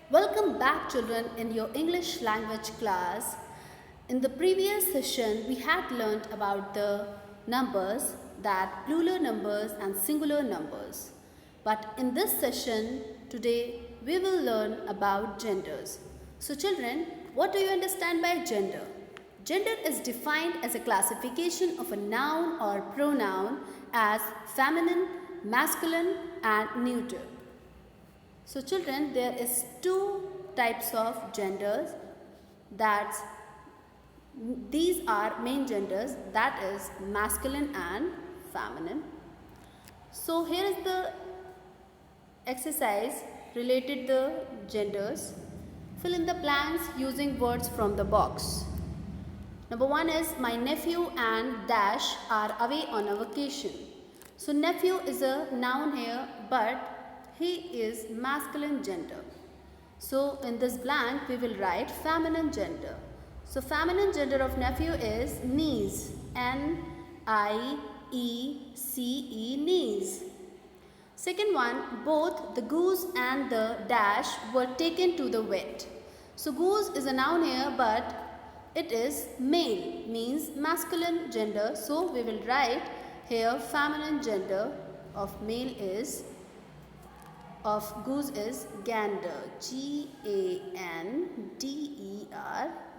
Welcome back, children, in your English language class. In the previous session, we had learned about the numbers, that plural numbers and singular numbers. But in this session, today, we will learn about genders. So children, what do you understand by gender? Gender is defined as a classification of a noun or pronoun as feminine, masculine and neuter. So children, there is two types of genders. That's these are main genders, that is masculine and feminine. So here is the exercise related the genders. Fill in the blanks using words from the box. Number 1 is my nephew and dash are away on a vacation. So nephew is a noun here, but he is masculine gender. So in this blank we will write feminine gender. So feminine gender of nephew is niece, N-I-E-C-E, niece. Second one, both the goose and the dash were taken to the vet. So goose is a noun here, but it is male, means masculine gender. So we will write here feminine gender of male is, of goose is gander, G-A-N-D-E-R,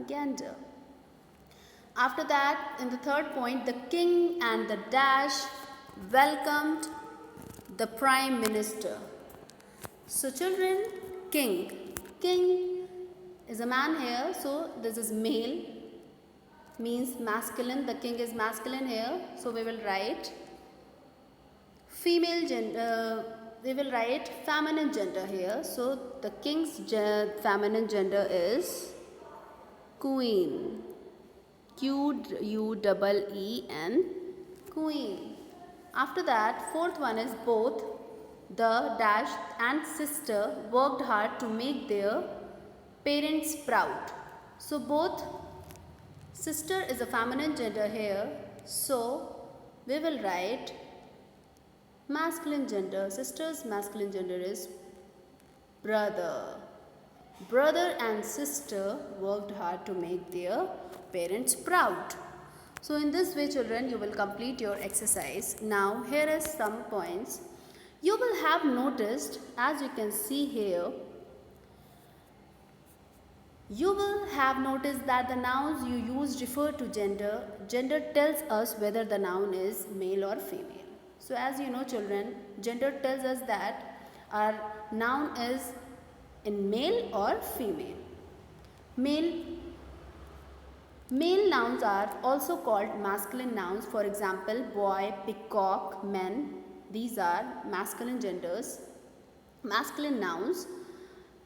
gander. After that, in the third point, the king and the dash welcomed the prime minister. So children, king is a man here, so this is male, means masculine. The king is masculine here, so we will write female gender. We will write feminine gender here. So the king's feminine gender is queen, Q-U-E-E-N, queen. After that, fourth one is both the dash and sister worked hard to make their parents proud. So both, sister is a feminine gender here, so we will write masculine gender. Sister's masculine gender is brother. Brother and sister worked hard to make their parents proud. So in this way, children, you will complete your exercise. Now here is some points. You will have noticed, as you can see here, you will have noticed that the nouns you use refer to gender. Gender tells us whether the noun is male or female. So as you know, children, gender tells us that our noun is in male or female. Male nouns are also called masculine nouns. For example, boy, peacock, men. These are masculine genders, masculine nouns.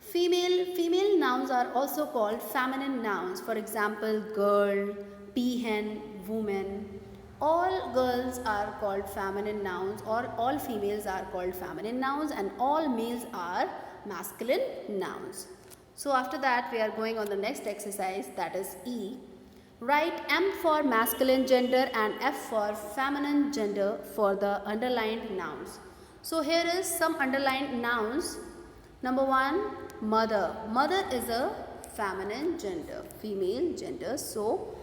Female nouns are also called feminine nouns. For example, girl, peahen, woman. All girls are called feminine nouns, or all females are called feminine nouns, and all males are masculine nouns. So after that, we are going on the next exercise, that is E. Write M for masculine gender and F for feminine gender for the underlined nouns. So here is some underlined nouns. Number 1, mother. Mother is a feminine gender, female gender. So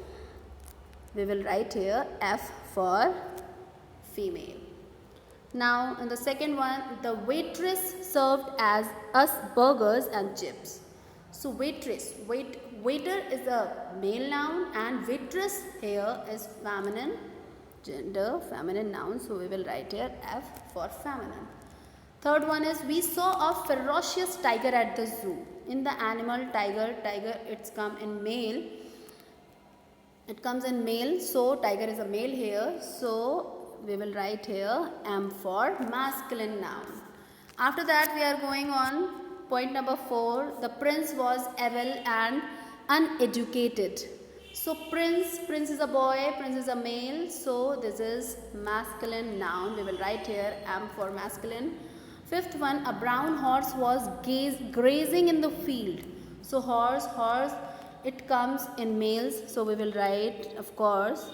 we will write here F for female. Now in the second one, the waitress served as us burgers and chips. So waitress, waiter is a male noun and waitress here is feminine gender, feminine noun. So we will write here F for feminine. Third one is we saw a ferocious tiger at the zoo. In the animal tiger, it's come in male. It comes in male, so tiger is a male here. So we will write here M for masculine noun. After that, we are going on point number 4. The prince was evil and uneducated. So prince is a boy, prince is a male. So this is masculine noun. We will write here M for masculine. Fifth one, a brown horse was grazing in the field. So horse, it comes in males. So we will write, of course,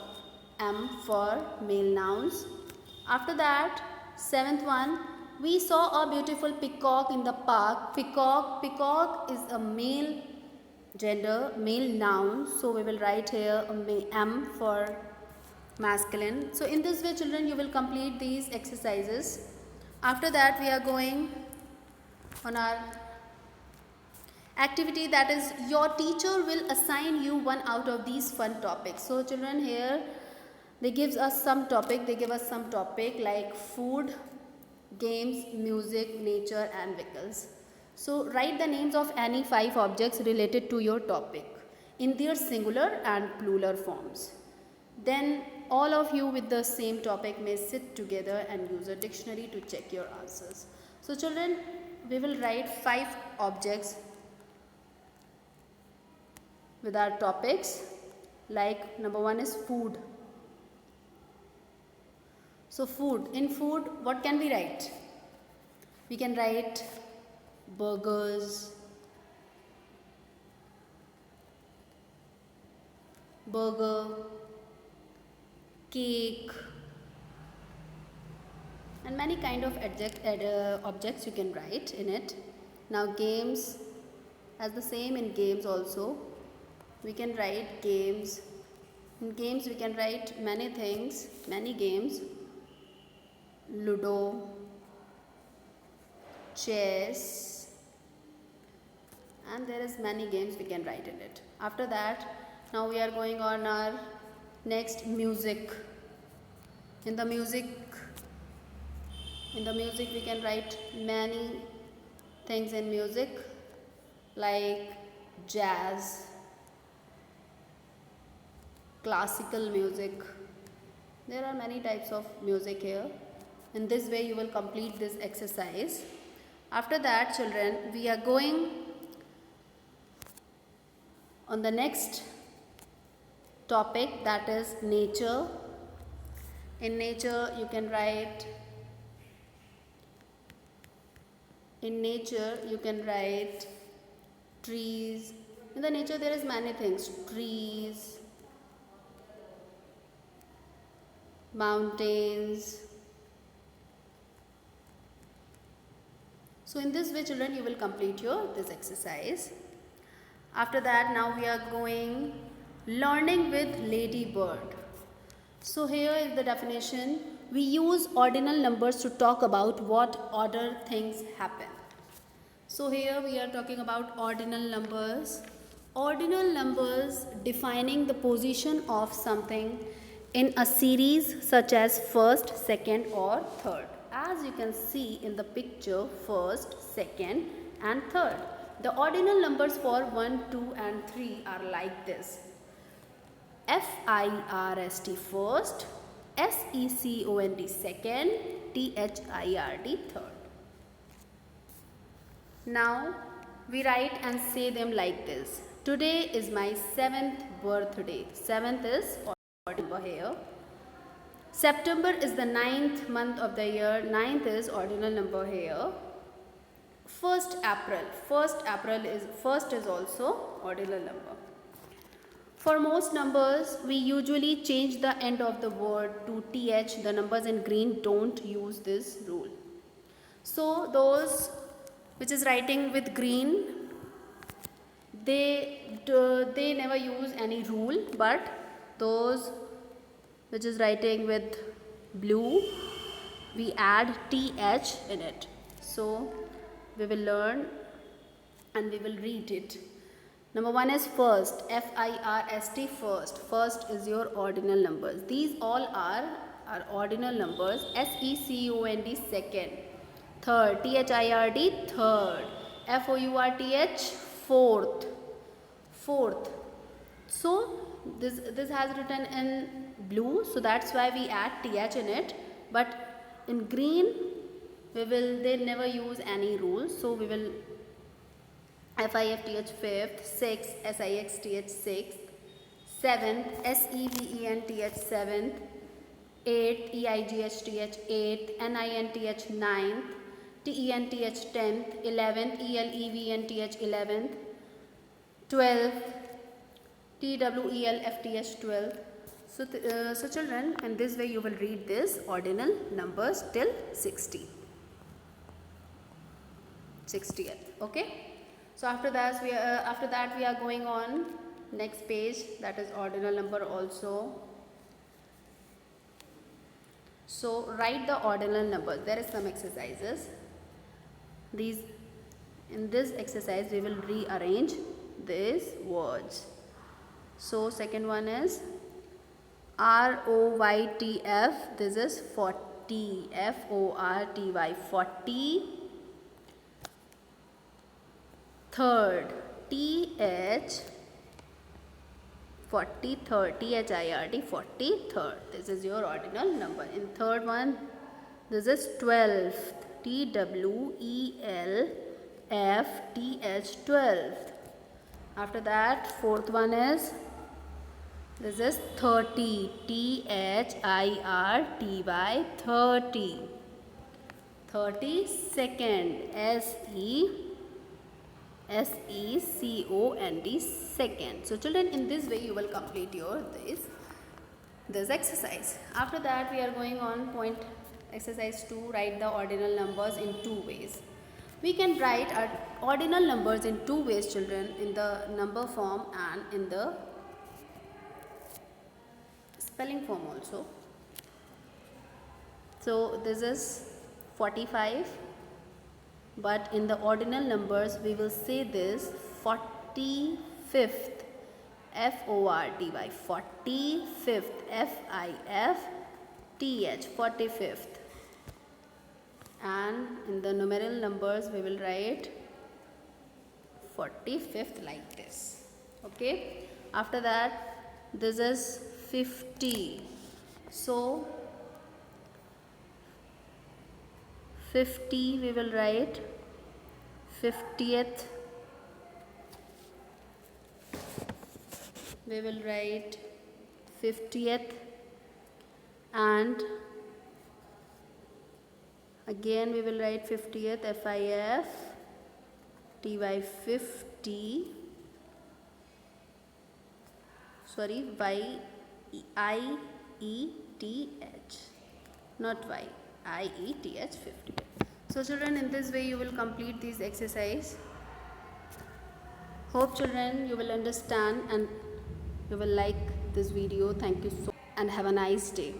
M for male nouns. After that, seventh one, we saw a beautiful peacock in the park. Peacock is a male gender, male noun. So we will write here M for masculine. So in this way, children, you will complete these exercises. After that, we are going on our activity, that is your teacher will assign you one out of these fun topics. So children, here they give us some topic like food, games, music, nature and vehicles. So write the names of any 5 objects related to your topic in their singular and plural forms. Then all of you with the same topic may sit together and use a dictionary to check your answers. So children, we will write 5 objects with our topics. Like number 1 is food. So food, in food what can we write? We can write burgers, cake and many kind of objects you can write in it. Now games, as the same in games also, we can write games. In games we can write many things, many games. Ludo, chess, and there is many games we can write in it. After that, now we are going on our next music. In the music we can write many things in music like jazz, classical music. There are many types of music here. In this way you will complete this exercise. After that, children, we are going on the next topic, that is nature. In nature you can write trees. In the nature there is many things, trees, mountains. So in this way, children, you will complete this exercise. After that, now we are going learning with ladybird. So here is the definition. We use ordinal numbers to talk about what order things happen. So here we are talking about ordinal numbers. Ordinal numbers defining the position of something in a series such as first, second or third. As you can see in the picture, first, second and third. The ordinal numbers for 1, 2 and 3 are like this. FIRST first, SECOND second, THIRD third. Now we write and say them like this. Today is my 7th birthday. 7th is ordinal number here. September is the 9th month of the year. 9th is ordinal number here. 1st April is also ordinal number. For most numbers, we usually change the end of the word to th. The numbers in green don't use this rule. So those which is writing with green, they never use any rule, but those which is writing with blue, we add th in it. So we will learn and we will read it. Number 1 is first, FIRST first. First is your ordinal numbers. These all are ordinal numbers. SECOND second. Third, THIRD third. FOURTH fourth. Fourth. So this has written in blue, so that's why we add th in it. But in green, they never use any rules. So we will FIFTH fifth, sixth, SIXTH sixth, seventh, SEVENTH seventh, eighth, EIGHTH eighth, NINTH ninth, TENTH tenth, 11th, ELEVENTH 11th, 12th, TWELFTH 12th. So children, in this way you will read this ordinal numbers till 60. 60th. Okay, so after that we are going on next page, that is ordinal number also. So write the ordinal numbers. There is some exercises. In this exercise we will rearrange these words. So second one is ROYTF. This is 40. FORTY, 40. Third, TH, 43rd, THIRD, 43rd. This is your ordinal number. In third one, this is 12th, TWELFTH, 12th. After that, fourth one is, this is 30, THIRTY, 30. 32nd, SECOND, second. So children, in this way you will complete your this exercise. After that we are going on point exercise 2. Write the ordinal numbers in two ways. We can write our ordinal numbers in two ways, children, in the number form and in the spelling form also. So this is 45, but in the ordinal numbers we will say this 45th, FORTY, 45th, FIFTH, 45th. And in the numeral numbers we will write 45th like this. Okay, after that this is 50. So 50 we will write 50th, we will write 50th, and again we will write 50th, FIFTY, 50, sorry, YIETH, not YIETH, 50. So children, in this way you will complete this exercise. Hope children you will understand and you will like this video. Thank you so much and have a nice day.